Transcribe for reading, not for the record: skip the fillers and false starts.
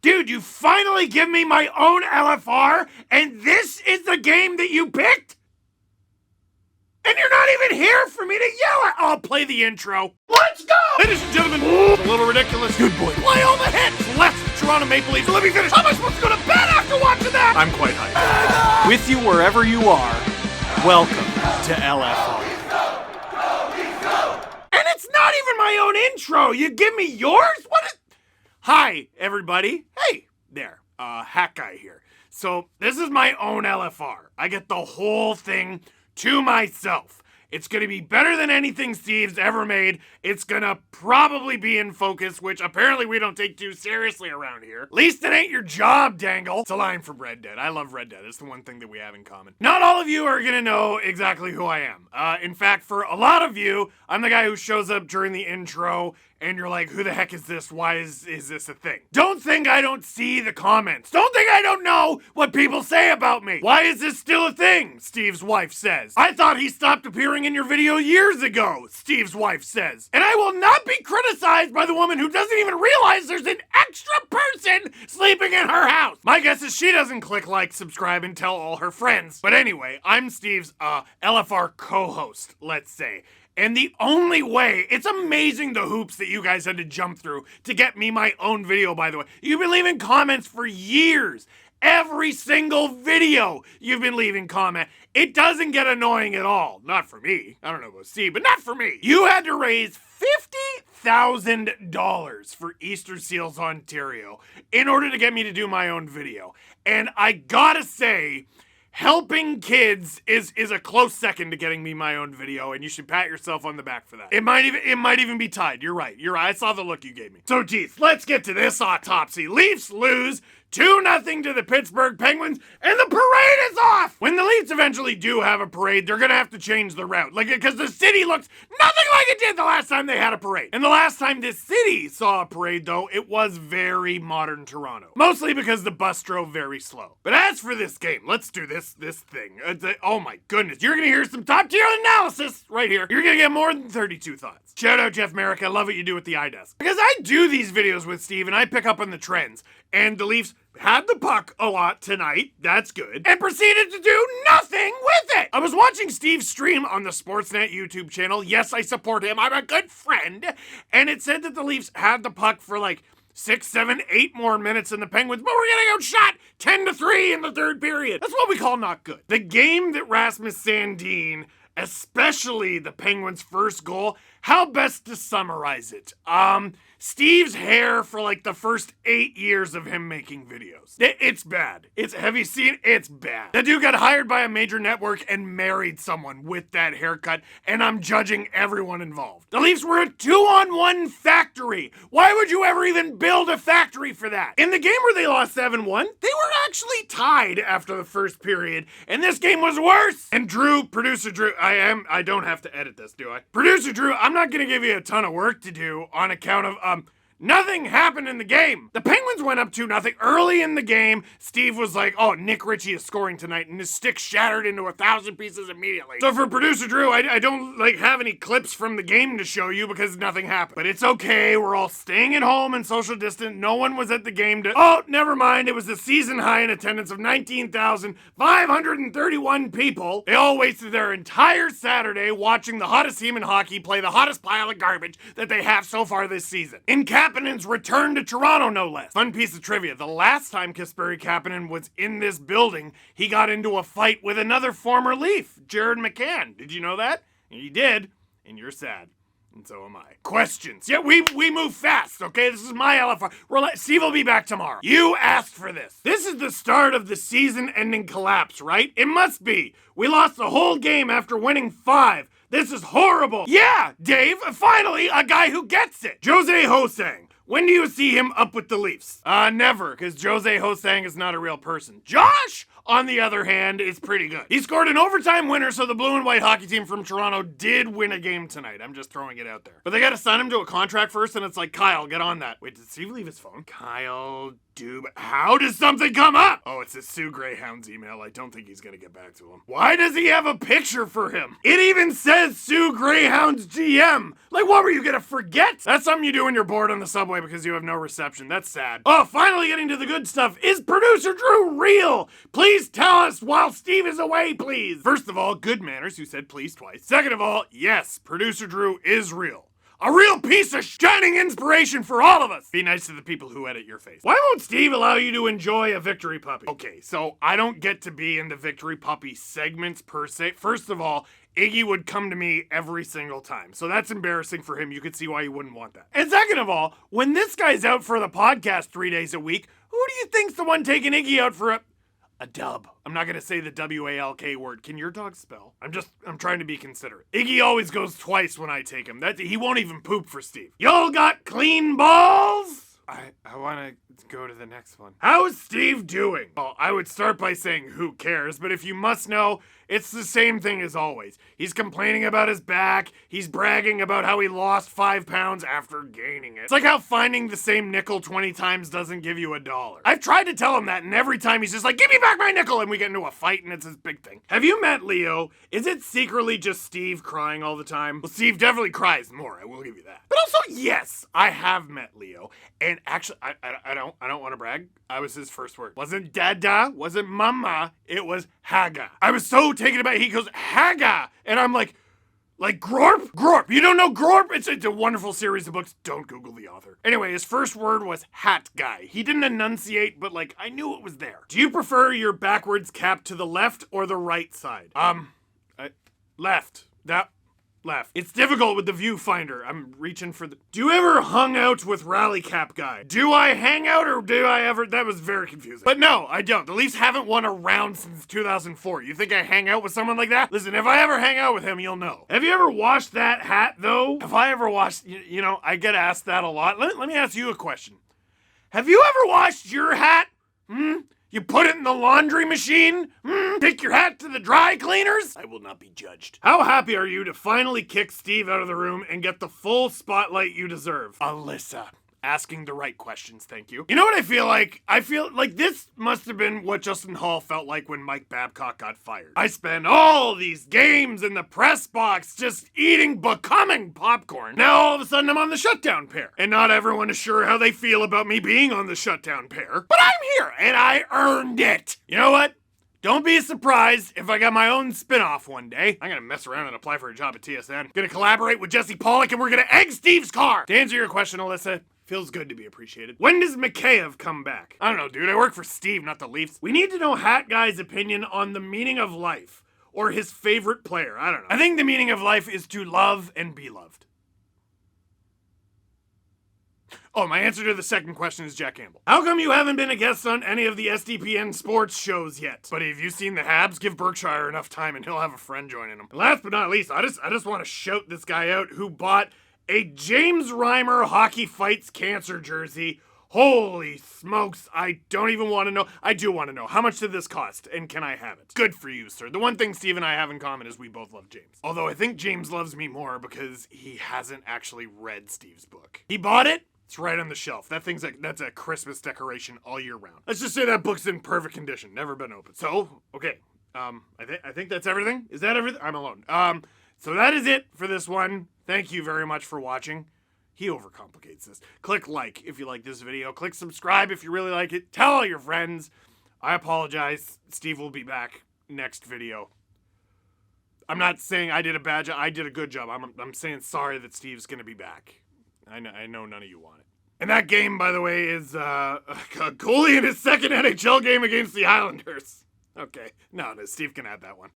Dude, you finally give me my own LFR, and this is the game that you picked? And you're not even here for me to yell at. I'll play the intro. Let's go! Ladies and gentlemen, it's a little ridiculous. Good boy. Play all the hits. Left Toronto Maple Leafs. Let me finish. How am I supposed to go to bed after watching that? I'm quite hyped. With you wherever you are, welcome to LFR. And it's not even my own intro. You give me yours? What is... Hi, everybody. Hey, there. Hack Guy here. So, this is my own LFR. I get the whole thing to myself. It's gonna be better than anything Steve's ever made. It's gonna probably be in focus, which apparently we don't take too seriously around here. At least it ain't your job, Dangle. It's a line from Red Dead. I love Red Dead. It's the one thing that we have in common. Not all of you are gonna know exactly who I am. In fact, for a lot of you, I'm the guy who shows up during the intro and you're like, who the heck is this? Why is this a thing? Don't think I don't see the comments. Don't think I don't know what people say about me. Why is this still a thing? Steve's wife says. I thought he stopped appearing in your video years ago, Steve's wife says. And I will not be criticized by the woman who doesn't even realize there's an extra person sleeping in her house. My guess is she doesn't click like, subscribe, and tell all her friends. But anyway, I'm Steve's LFR co-host, let's say. And the only way, it's amazing the hoops that you guys had to jump through to get me my own video, by the way. You've been leaving comments for years. Every single video you've been leaving comment. It doesn't get annoying at all. Not for me. I don't know about Steve, but not for me. You had to raise $50,000 for Easter Seals Ontario in order to get me to do my own video. And I gotta say, helping kids is a close second to getting me my own video, and you should pat yourself on the back for that. It might even be tied. You're right. I saw the look you gave me. So, geez, let's get to this autopsy. Leafs lose 2-0 to the Pittsburgh Penguins, and the parade is off! When the Leafs eventually do have a parade, they're gonna have to change the route. Because the city looks nothing like it did the last time they had a parade. And the last time this city saw a parade, though, it was very modern Toronto. Mostly because the bus drove very slow. But as for this game, let's do this thing. Oh my goodness, you're gonna hear some top-tier analysis right here. You're gonna get more than 32 thoughts. Shout out Jeff Merrick, I love what you do with the iDesk. Because I do these videos with Steve, and I pick up on the trends. And the Leafs had the puck a lot tonight, that's good, and proceeded to do nothing with it. I was watching Steve stream on the Sportsnet YouTube channel. Yes, I support him. I'm a good friend. And it said that the Leafs had the puck for like 6, 7, 8 more minutes than the Penguins, but we're getting outshot 10-3 in the third period. That's what we call not good. The game that Rasmus Sandin, especially the Penguins' first goal, how best to summarize it? Steve's hair for like the first 8 years of him making videos. It's bad. Have you seen? It's bad. That dude got hired by a major network and married someone with that haircut, and I'm judging everyone involved. The Leafs were a 2-on-1 factory. Why would you ever even build a factory for that? In the game where they lost 7-1, they were actually tied after the first period, and this game was worse. And producer Drew, I don't have to edit this, do I? Producer Drew, I'm not gonna give you a ton of work to do on account of, nothing happened in the game. The Penguins went up 2-0 early in the game. Steve was like, oh, Nick Ritchie is scoring tonight, and his stick shattered into 1,000 pieces immediately. So for producer Drew, I don't have any clips from the game to show you because nothing happened. But it's okay, we're all staying at home and social distant. No one was at the game oh, never mind, it was the season high in attendance of 19,531 people. They all wasted their entire Saturday watching the hottest team in hockey play the hottest pile of garbage that they have so far this season. In Kapanen's return to Toronto, no less. Fun piece of trivia. The last time Kasperi Kapanen was in this building, he got into a fight with another former Leaf, Jared McCann. Did you know that? He did, and you're sad. And so am I. Questions. Yeah, we move fast, okay? This is my LFR. Steve will be back tomorrow. You asked for this. This is the start of the season-ending collapse, right? It must be. We lost the whole game after winning 5. This is horrible. Yeah, Dave, finally, a guy who gets it. Jose Hosang. When do you see him up with the Leafs? Never, because Jose Hosang is not a real person. Josh, on the other hand, is pretty good. He scored an overtime winner, so the blue and white hockey team from Toronto did win a game tonight. I'm just throwing it out there. But they gotta sign him to a contract first, and it's like, Kyle, get on that. Wait, did Steve leave his phone? Kyle, dude, how does something come up? Oh, it's a Sue Greyhound's email. I don't think he's gonna get back to him. Why does he have a picture for him? It even says Sue Greyhound's GM. Like, what were you gonna forget? That's something you do when you're bored on the subway away because you have no reception. That's sad. Oh, finally getting to the good stuff. Is Producer Drew real? Please tell us while Steve is away, please. First of all, good manners, you said please twice. Second of all, yes, Producer Drew is real. A real piece of shining inspiration for all of us. Be nice to the people who edit your face. Why won't Steve allow you to enjoy a victory puppy? Okay, so I don't get to be in the victory puppy segments per se. First of all, Iggy would come to me every single time. So that's embarrassing for him. You could see why you wouldn't want that. And second of all, when this guy's out for the podcast 3 days a week, who do you think's the one taking Iggy out for a dub? I'm not gonna say the W-A-L-K word. Can your dog spell? I'm trying to be considerate. Iggy always goes twice when I take him. He won't even poop for Steve. Y'all got clean balls? I wanna go to the next one. How's Steve doing? Well, I would start by saying who cares, but if you must know, it's the same thing as always. He's complaining about his back, he's bragging about how he lost 5 pounds after gaining it. It's like how finding the same nickel 20 times doesn't give you $1. I've tried to tell him that, and every time he's just like, give me back my nickel, and we get into a fight, and it's this big thing. Have you met Leo? Is it secretly just Steve crying all the time? Well, Steve definitely cries more, I will give you that. But also, yes, I have met Leo, and actually, I don't want to brag. I was his first word. Wasn't dada, wasn't mama, it was haga. I was so taken aback. He goes, haga, and I'm like Grorp? Grorp. You don't know Grorp? It's a wonderful series of books. Don't Google the author. Anyway, his first word was hat guy. He didn't enunciate, but I knew it was there. Do you prefer your backwards cap to the left or the right side? Left. Left. It's difficult with the viewfinder. I'm reaching for the... Do you ever hung out with rally cap guy? Do I hang out or do I ever... That was very confusing. But no, I don't. The Leafs haven't won a round since 2004. You think I hang out with someone like that? Listen, if I ever hang out with him, you'll know. Have you ever washed that hat, though? Have I ever washed... You know, I get asked that a lot. Let me ask you a question. Have you ever washed your hat? You put it in the laundry machine? Take your hat to the dry cleaners? I will not be judged. How happy are you to finally kick Steve out of the room and get the full spotlight you deserve? Alyssa. Asking the right questions, thank you. You know what I feel like? I feel like this must have been what Justin Hall felt like when Mike Babcock got fired. I spent all these games in the press box just becoming popcorn. Now all of a sudden I'm on the shutdown pair. And not everyone is sure how they feel about me being on the shutdown pair. But I'm here, and I earned it. You know what? Don't be surprised if I got my own spin-off one day. I'm gonna mess around and apply for a job at TSN. Gonna collaborate with Jesse Pollock, and we're gonna egg Steve's car. To answer your question, Alyssa, feels good to be appreciated. When does Mikheyev come back? I don't know, dude. I work for Steve, not the Leafs. We need to know Hat Guy's opinion on the meaning of life, or his favorite player. I don't know. I think the meaning of life is to love and be loved. Oh, my answer to the second question is Jack Campbell. How come you haven't been a guest on any of the SDPN sports shows yet? But have you seen the Habs? Give Berkshire enough time and he'll have a friend joining him. And last but not least, I just want to shout this guy out who bought a James Reimer Hockey Fights Cancer jersey. Holy smokes, I don't even want to know. I do want to know. How much did this cost, and can I have it? Good for you, sir. The one thing Steve and I have in common is we both love James. Although I think James loves me more because he hasn't actually read Steve's book. He bought it. It's right on the shelf. That's a Christmas decoration all year round. Let's just say that book's in perfect condition. Never been opened. So, okay. I think that's everything. Is that everything? I'm alone. So that is it for this one. Thank you very much for watching. He overcomplicates this. Click like if you like this video. Click subscribe if you really like it. Tell all your friends. I apologize. Steve will be back next video. I'm not saying I did a bad job. I did a good job. I'm saying sorry that Steve's going to be back. I know none of you want it. And that game, by the way, is Cooley in his second NHL game against the Islanders. Okay. No, Steve can add that one.